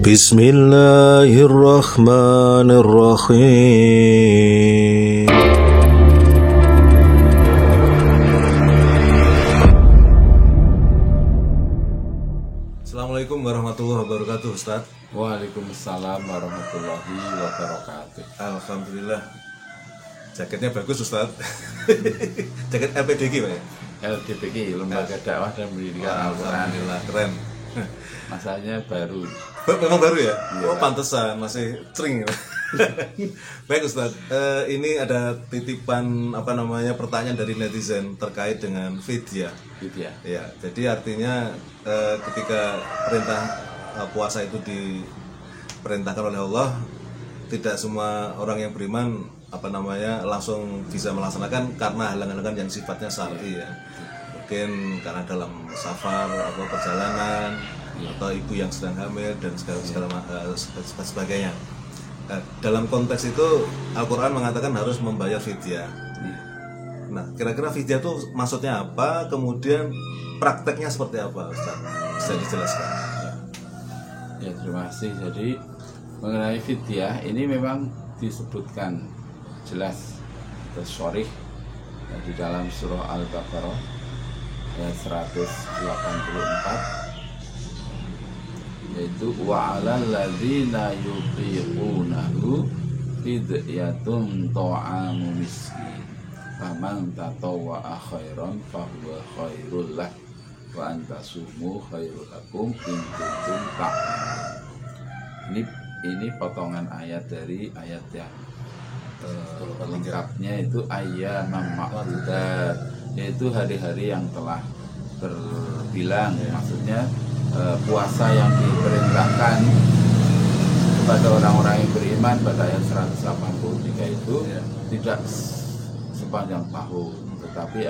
Bismillahirrahmanirrahim. Assalamualaikum warahmatullahi wabarakatuh, Ustaz. Waalaikumsalam warahmatullahi wabarakatuh. Alhamdulillah. Jaketnya bagus, Ustaz. Jaket LPDG, Pak ya? LDPK, Lembaga Dakwah dan Pendidikan Al-Quran. Alhamdulillah, keren. Masanya baru. Memang baru ya? Iya. Oh, pantesan masih cering. Baik, Ustaz. Ini ada titipan pertanyaan dari netizen terkait dengan fidyah. Gitu ya. Ya, jadi artinya ketika perintah puasa itu diperintahkan oleh Allah, tidak semua orang yang beriman langsung bisa melaksanakan karena halangan-halangan yang sifatnya syar'i ya. Mungkin karena dalam safar atau perjalanan atau ibu yang sedang hamil dan segala sebagainya. Dalam konteks itu Al-Quran mengatakan harus membayar fidyah. Nah, kira-kira fidyah itu maksudnya apa? Kemudian prakteknya seperti apa, Ustaz? Bisa dijelaskan? Ya, terima kasih. Jadi mengenai fidyah ini memang disebutkan jelas atau sharih di dalam surah Al-Baqarah ayat 184, yaitu wa'alal ladzina yutiqunahu fidyatun ta'amu miskin faman tatawwa'a khairan fahuwa khairul lah wa antasumu khairul lakum in kuntum ta'lamun. Ini potongan ayat dari ayat yang lengkapnya itu ayyamam ma'dudat, yaitu hari-hari yang telah terbilang. Maksudnya puasa yang diperintahkan kepada orang-orang yang beriman pada ayat 183 itu tidak sepanjang tahun, tetapi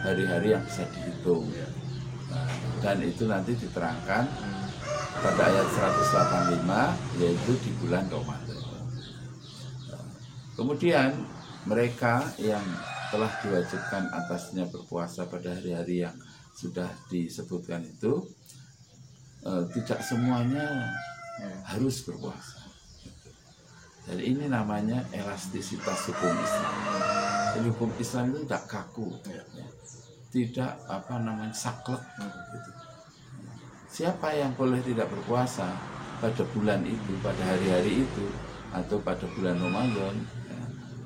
hari-hari yang bisa dihitung. Dan itu nanti diterangkan pada ayat 185, yaitu di bulan Ramadan. Kemudian mereka yang telah diwajibkan atasnya berpuasa pada hari-hari yang sudah disebutkan itu tidak semuanya harus berpuasa. Jadi ini namanya elastisitas hukum Islam. Jadi hukum Islam itu tidak kaku, tidak saklek. Gitu. Siapa yang boleh tidak berpuasa pada bulan itu, pada hari-hari itu, atau pada bulan Ramadan?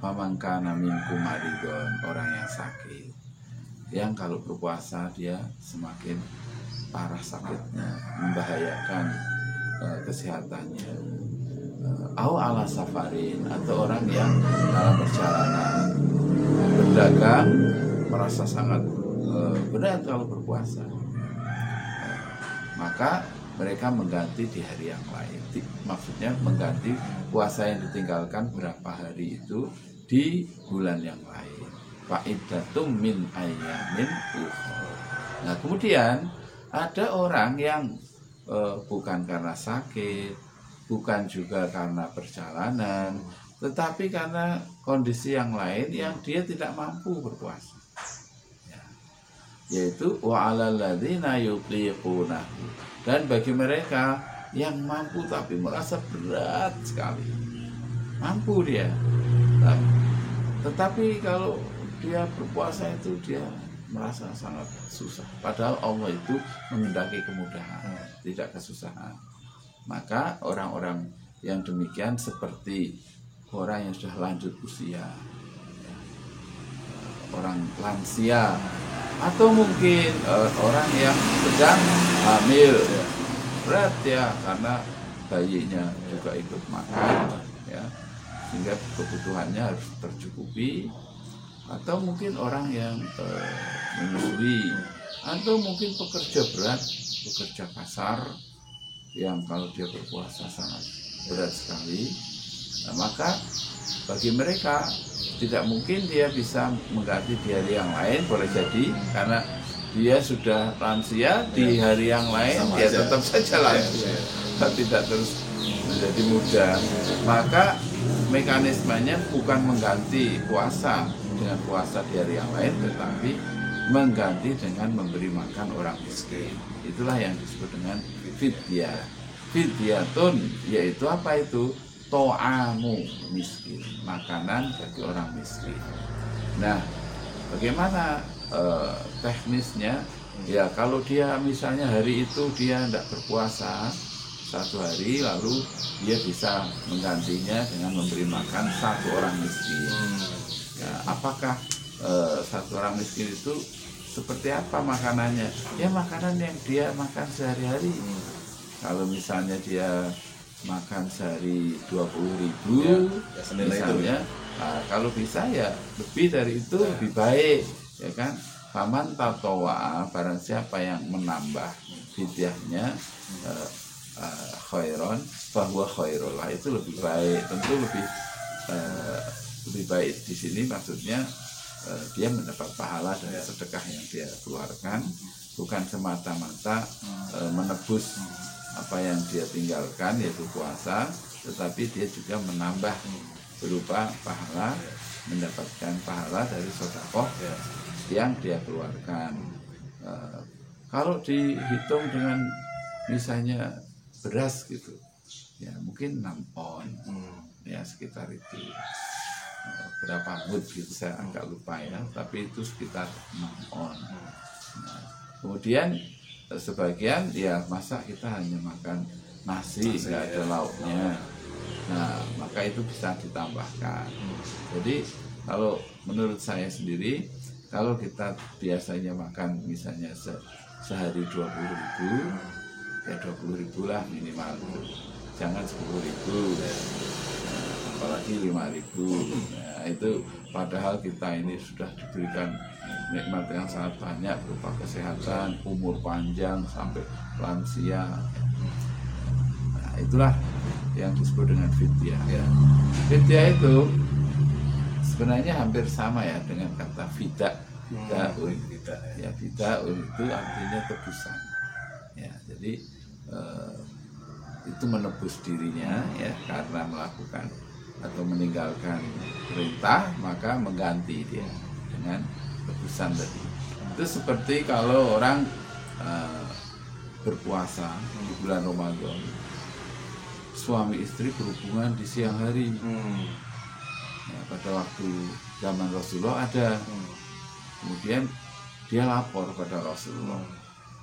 Famangkana minkum maridon, orang yang sakit, yang kalau berpuasa dia semakin parah sakitnya, membahayakan kesehatannya. Au ala safarin, atau orang yang dalam perjalanan berdagang merasa sangat berat kalau berpuasa, maka mereka mengganti di hari yang lain. Maksudnya mengganti puasa yang ditinggalkan berapa hari itu di bulan yang lain. Fa'idatum min ayyamin ukhra. Nah, kemudian ada orang yang bukan karena sakit, bukan juga karena perjalanan, tetapi karena kondisi yang lain yang dia tidak mampu berpuasa. Yaitu wa'alal ladzina yutiqunahu, dan bagi mereka yang mampu tapi merasa berat sekali, mampu dia, tetapi kalau dia berpuasa itu dia merasa sangat susah, padahal Allah itu menghendaki kemudahan, tidak kesusahan. Maka orang-orang yang demikian seperti orang yang sudah lanjut usia, orang lansia, atau mungkin orang yang sedang hamil, berat ya, karena bayinya juga ikut makan ya, sehingga kebutuhannya harus tercukupi. Atau mungkin orang yang menyusui, atau mungkin pekerja berat, pekerja kasar, yang kalau dia berpuasa sangat berat sekali. Nah, maka bagi mereka tidak mungkin dia bisa mengganti di hari yang lain, boleh jadi karena dia sudah lansia, di hari yang lain dia tetap saja lansia, tidak terus menjadi muda. Maka mekanismenya bukan mengganti puasa dengan puasa di hari yang lain, tetapi mengganti dengan memberi makan orang miskin. Itulah yang disebut dengan fidyah. fidyatun, yaitu apa itu? To'amu miskin, makanan bagi orang miskin. Nah, bagaimana teknisnya? Ya kalau dia misalnya hari itu dia tidak berpuasa satu hari, lalu dia bisa menggantinya dengan memberi makan satu orang miskin. Ya, apakah satu orang miskin itu seperti apa makanannya? Ya makanan yang dia makan sehari-hari. Kalau misalnya dia makan sehari 20.000 ya, misalnya, nah, kalau bisa ya lebih dari itu lebih baik, ya kan? Faman tatowa, barang siapa yang menambah fidyahnya khairon bahwa khairullah, itu lebih baik, tentu lebih baik di sini maksudnya dia mendapat pahala dari sedekah yang dia keluarkan, bukan semata-mata menebus apa yang dia tinggalkan yaitu puasa, tetapi dia juga menambah berupa pahala, mendapatkan pahala dari sedekah yang dia keluarkan. Kalau dihitung dengan misalnya beras gitu, ya mungkin 6 on, ya sekitar itu. Berapa mud gitu saya agak lupa ya, tapi itu sekitar 6 on. Nah, kemudian sebagian ya masa kita hanya makan nasi nggak ada lauknya, nah maka itu bisa ditambahkan. Jadi kalau menurut saya sendiri, kalau kita biasanya makan misalnya sehari 20.000, ya 20.000 lah minimal, jangan 10.000, apalagi 5.000. Nah, itu padahal kita ini sudah diberikan nikmat yang sangat banyak berupa kesehatan, umur panjang sampai lansia. Nah, itulah yang disebut dengan fidyah. Ya. Fidyah itu sebenarnya hampir sama ya dengan kata fida. Ya, fidaun itu artinya tebusan. Ya, jadi itu menebus dirinya ya karena melakukan atau meninggalkan perintah, maka mengganti dia dengan tebusan tadi. Itu seperti kalau orang berpuasa di bulan Ramadan, suami istri berhubungan di siang hari. Ya, pada waktu zaman Rasulullah ada. Kemudian dia lapor pada Rasulullah,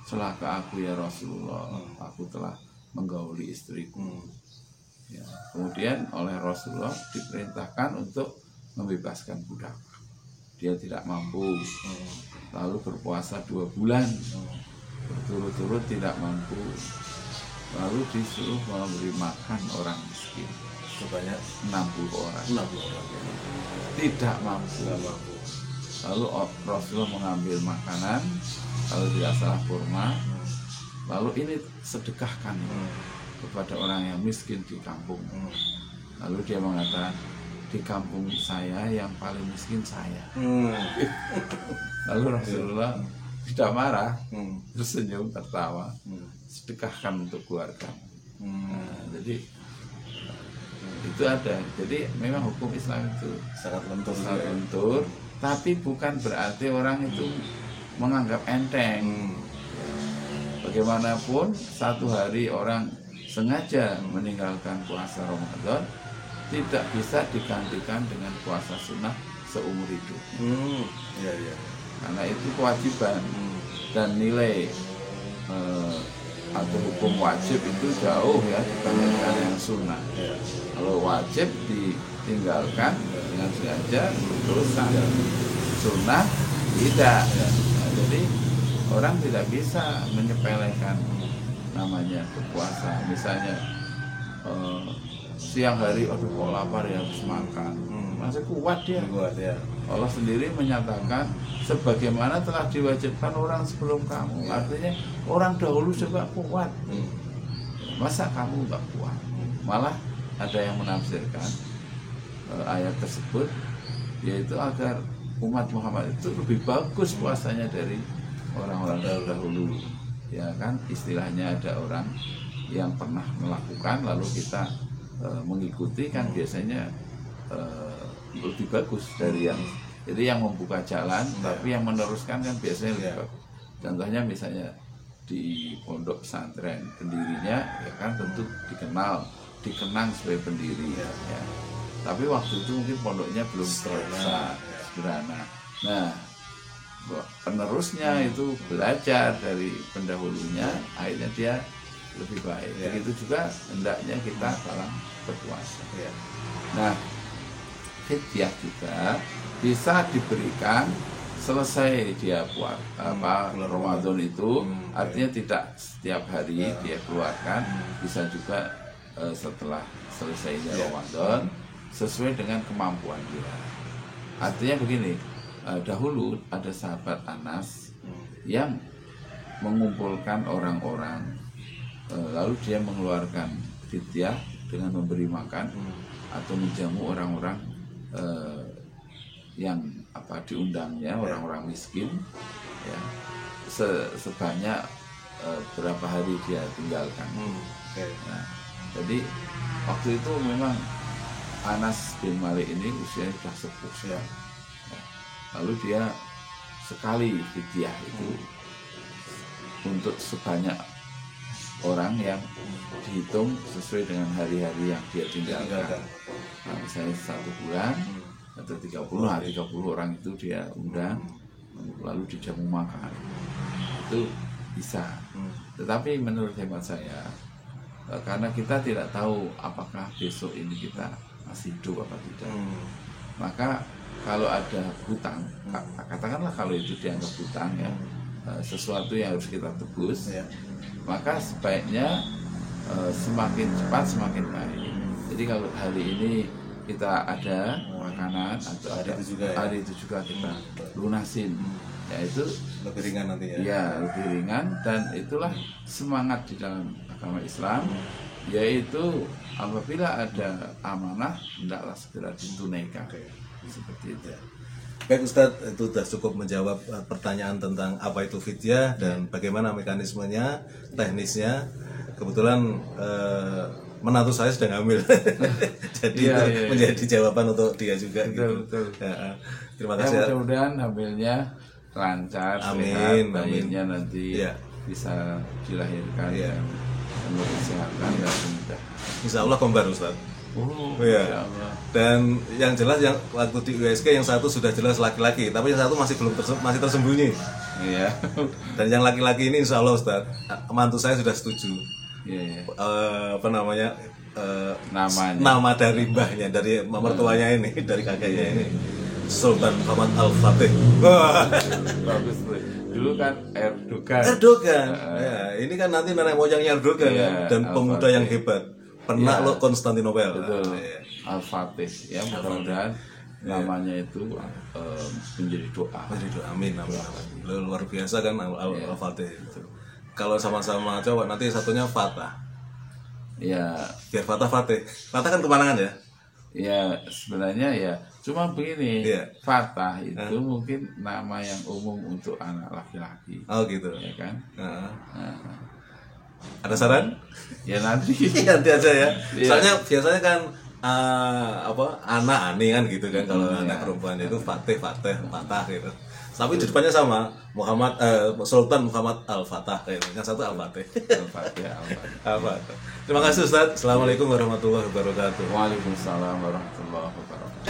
celaka aku ya Rasulullah, aku telah menggauli istriku. Ya, kemudian oleh Rasulullah diperintahkan untuk membebaskan budak. Dia tidak mampu, lalu berpuasa 2 bulan berturut-turut tidak mampu, lalu disuruh memberi makan orang miskin sebanyak 60 orang. 60 orang. Tidak mampu. Lalu Rasulullah mengambil makanan, lalu tidak salah kurma, lalu ini sedekahkan kepada orang yang miskin di kampung. Lalu dia mengatakan, di kampung saya yang paling miskin saya. Lalu Rasulullah tidak marah, tersenyum, tertawa, sedekahkan untuk keluarga. Nah, jadi itu ada. Jadi memang hukum Islam itu Sangat lentur, tapi bukan berarti orang itu menganggap enteng. Bagaimanapun satu hari orang sengaja meninggalkan puasa Ramadan tidak bisa digantikan dengan puasa sunnah seumur hidup. Ya. Karena itu kewajiban dan nilai atau hukum wajib itu jauh ya dibandingkan yang sunnah. Kalau wajib ditinggalkan dengan sengaja dosa, sunnah tidak. Nah, jadi orang tidak bisa menyepelekan namanya berpuasa. Misalnya siang hari, aduh kok lapar ya harus makan, masih kuat dia. Allah sendiri menyatakan sebagaimana telah diwajibkan orang sebelum kamu. Artinya orang dahulu juga kuat, masa kamu nggak kuat? Malah ada yang menafsirkan ayat tersebut yaitu agar umat Muhammad itu lebih bagus puasanya dari orang-orang dahulu. Ya kan, istilahnya ada orang yang pernah melakukan lalu kita mengikuti, kan biasanya lebih bagus dari yang, jadi yang membuka jalan tapi yang meneruskan kan biasanya lebih bagus. Contohnya misalnya di pondok pesantren, pendirinya ya kan tentu dikenang sebagai pendiri ya. Tapi waktu itu mungkin pondoknya belum terlalu sederhana. Nah, penerusnya itu belajar dari pendahulunya, akhirnya dia lebih baik. Begitu juga hendaknya kita dalam berpuasa. Nah, fidyah juga bisa diberikan selesai dia Ramadan itu, artinya tidak setiap hari dia keluarkan, bisa juga setelah selesainya Ramadan sesuai dengan kemampuan dia. Artinya begini, dahulu ada sahabat Anas yang mengumpulkan orang-orang, lalu dia mengeluarkan fidyah dengan memberi makan atau menjamu orang-orang yang diundangnya, orang-orang miskin ya, sebanyak berapa hari dia tinggalkan. Nah, jadi waktu itu memang Anas bin Malik ini usianya sudah sepuh ya. Lalu dia sekali fidyah itu untuk sebanyak orang yang dihitung sesuai dengan hari-hari yang dia tinggalkan. Nah, misalnya 1 bulan atau 30 orang itu dia undang, lalu dijamu makan, itu bisa. Tetapi menurut hemat saya, karena kita tidak tahu apakah besok ini kita masih hidup apa tidak, maka kalau ada hutang, katakanlah kalau itu dianggap hutang ya, sesuatu yang harus kita tebus, maka sebaiknya semakin cepat semakin baik. Jadi kalau hari ini kita ada makanan atau hari itu juga kita lunasin, ya itu lebih ringan nanti ya. Ya, lebih ringan, dan itulah semangat di dalam agama Islam, yaitu apabila ada amanah hendaklah segera ditunaikan. Seperti itu. Baik Ustadz, itu sudah cukup menjawab pertanyaan tentang apa itu fidyah dan bagaimana mekanismenya, teknisnya. Kebetulan menantu saya sedang hamil, jadi itu menjadi jawaban untuk dia juga. Betul. Ya, terima kasih. Mudah-mudahan hamilnya lancar, sehat, bayinya nanti bisa dilahirkan dan penuh kesehatan dan mudah. Insya Allah kembar Ustaz. Ya. Dan yang jelas yang waktu di USG yang satu sudah jelas laki-laki, tapi yang satu masih masih tersembunyi. Iya. Dan yang laki-laki ini Insya Allah Ustaz, mantu saya sudah setuju. Namanya nama dari mbahnya, dari mertuanya ini, dari kakeknya ini, Sultan Muhammad Al-Fatih. Bagus tuh. Dulu kan Erdogan. Ya, ini kan nanti nenek moyangnya Erdogan dan pemuda yang hebat, penakluk Konstantinopel. Betul. Al-Fatih ya, mudah-mudahan namanya itu menjadi doa. Amin. Luar biasa kan Al-Fatih itu. Kalau sama-sama cowok nanti satunya Fatah. Ya. Biar Fatih. Fatah kan kepanjangan ya. Ya sebenarnya ya cuma begini. Fatah itu mungkin nama yang umum untuk anak laki-laki. Oh gitu. Ya kan. Ada saran? Ya nanti. Nanti aja ya. Soalnya biasanya kan anak Ani kan gitu kan, kalau anak perempuan itu Fatah gitu. Tapi di depannya sama, Sultan Muhammad Al-Fatah, yang satu Al-Fatih. Al-Fatih. Terima kasih Ustaz. Assalamualaikum warahmatullahi wabarakatuh. Waalaikumsalam warahmatullahi wabarakatuh.